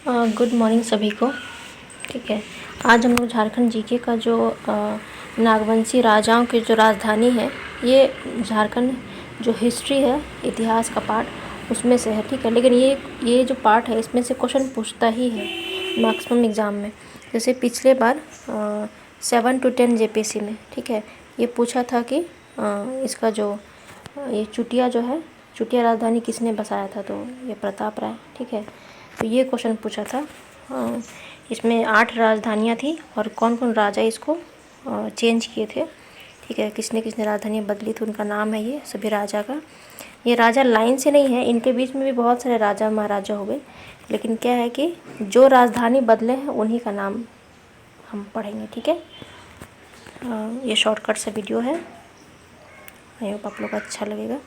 Good morning सभी को। ठीक है, आज हम लोग झारखंड जीके का जो नागवंशी राजाओं की जो राजधानी है, ये झारखंड जो हिस्ट्री है, इतिहास का पार्ट उसमें से है। ठीक है, लेकिन ये जो पार्ट है इसमें से क्वेश्चन पूछता ही है मैक्सिमम एग्ज़ाम में। जैसे पिछले बार 7 to 10 जेपीसी में, ठीक है, ये पूछा था कि इसका जो ये चुटिया जो है, चुटिया राजधानी किसने बसाया था, तो ये प्रताप राय। ठीक है, तो ये क्वेश्चन पूछा था। इसमें 8 राजधानियाँ थी और कौन कौन राजा इसको चेंज किए थे। ठीक है, किसने किसने राजधानी बदली थी, उनका नाम है ये सभी राजा का। ये राजा लाइन से नहीं है, इनके बीच में भी बहुत सारे राजा महाराजा हो गए, लेकिन क्या है कि जो राजधानी बदले हैं उन्हीं का नाम हम पढ़ेंगे। ठीक है, ये शॉर्टकट से वीडियो है, आई होप आप लोग को अच्छा लगेगा।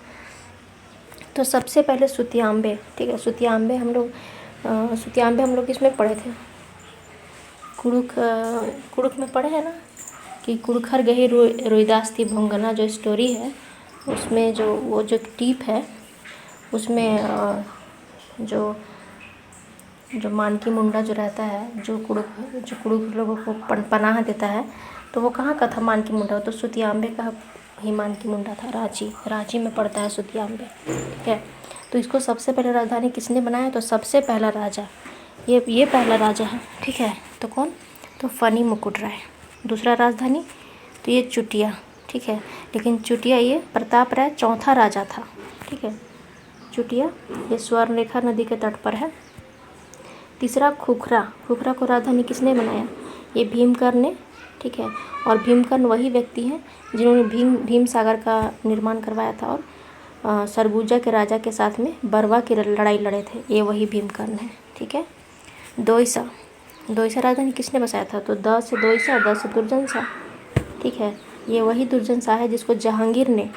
तो सबसे पहले सुतियांबे। ठीक है, सुतियांबे हम लोग इसमें पढ़े थे, कुड़ुख में पढ़े हैं ना, कि कुड़खर गही रोहिदास थी भोंगना जो स्टोरी है, उसमें जो वो जो टीप है उसमें जो मानकी मुंडा जो रहता है, जो कुड़ुख लोगों को पनाह देता है, तो वो कहाँ का था मानकी मुंडा? तो सुतियांबे का ही मानकी मुंडा था। रांची में पड़ता है सुतियांबे। ठीक है, तो इसको सबसे पहले राजधानी किसने बनाया? तो सबसे पहला राजा ये पहला राजा है। ठीक है, तो कौन? तो फनी मुकुट राय। दूसरा राजधानी तो ये चुटिया। ठीक है, लेकिन चुटिया ये प्रताप राय चौथा राजा था। ठीक है, चुटिया ये स्वर्णरेखा नदी के तट पर है। तीसरा खुखरा को राजधानी किसने बनाया? ये भीमकर्ण ने। ठीक है, और भीमकर्ण वही व्यक्ति हैं जिन्होंने भीम सागर का निर्माण करवाया था और सरगुजा के राजा के साथ में बरवा की लड़ाई लड़े थे, ये वही भीमकर्ण है। ठीक है, दोईसा राजधानी किसने बसाया था? तो द से दोईसा, द से दुर्जन शाह। ठीक है, ये वही दुर्जन शाह है जिसको जहांगीर ने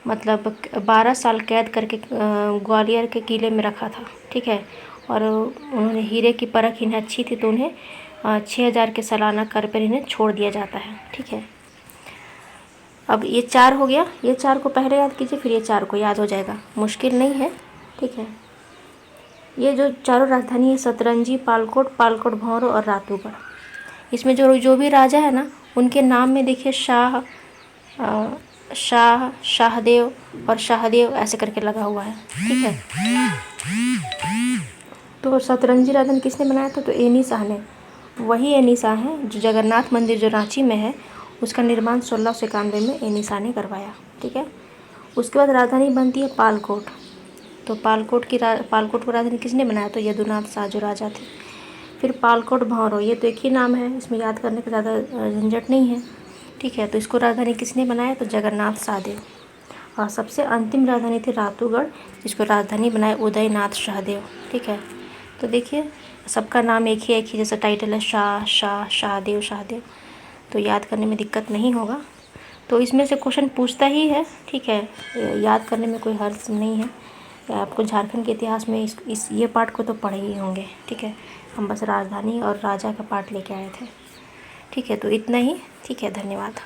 मतलब 12 साल कैद करके ग्वालियर के किले में रखा था। ठीक है, और उन्होंने हीरे की परख इन्हें अच्छी थी तो उन्हें 6,000 के सालाना कर पर इन्हें छोड़ दिया जाता है। ठीक है, अब ये 4 हो गया, ये 4 को पहले याद कीजिए, फिर ये 4 को याद हो जाएगा, मुश्किल नहीं है। ठीक है, ये जो चारों राजधानी है सतरंजी, पालकोट भौंरो और रातूगढ़, इसमें जो भी राजा है ना, उनके नाम में देखिए शाहदेव और शाहदेव ऐसे करके लगा हुआ है। ठीक है, तो सतरंजी राजधानी किसने बनाया था? तो एनी शाह ने। वही एनी शाह है जो जगन्नाथ मंदिर जो रांची में है, उसका निर्माण 1691 में एनी शाह ने करवाया। ठीक है, उसके बाद राजधानी बनती है पालकोट। तो पालकोट को राजधानी किसने बनाया? तो यदुनाथ शाह जो राजा थे। फिर पालकोट भौंरो, ये तो एक ही नाम है, इसमें याद करने का ज़्यादा झंझट नहीं है। ठीक है, तो इसको राजधानी किसने बनाया? तो जगन्नाथ शाहदेव। और सबसे अंतिम राजधानी थी रातूगढ़, जिसको राजधानी बनाए उदयनाथ शाहदेव। ठीक है, तो देखिए सबका नाम एक ही जैसा टाइटल है, शाहदेव, तो याद करने में दिक्कत नहीं होगा। तो इसमें से क्वेश्चन पूछता ही है। ठीक है, याद करने में कोई हर्ज नहीं है। आपको झारखंड के इतिहास में ये पार्ट को तो पढ़े ही होंगे। ठीक है, हम बस राजधानी और राजा का पार्ट लेके आए थे। ठीक है, तो इतना ही। ठीक है, धन्यवाद।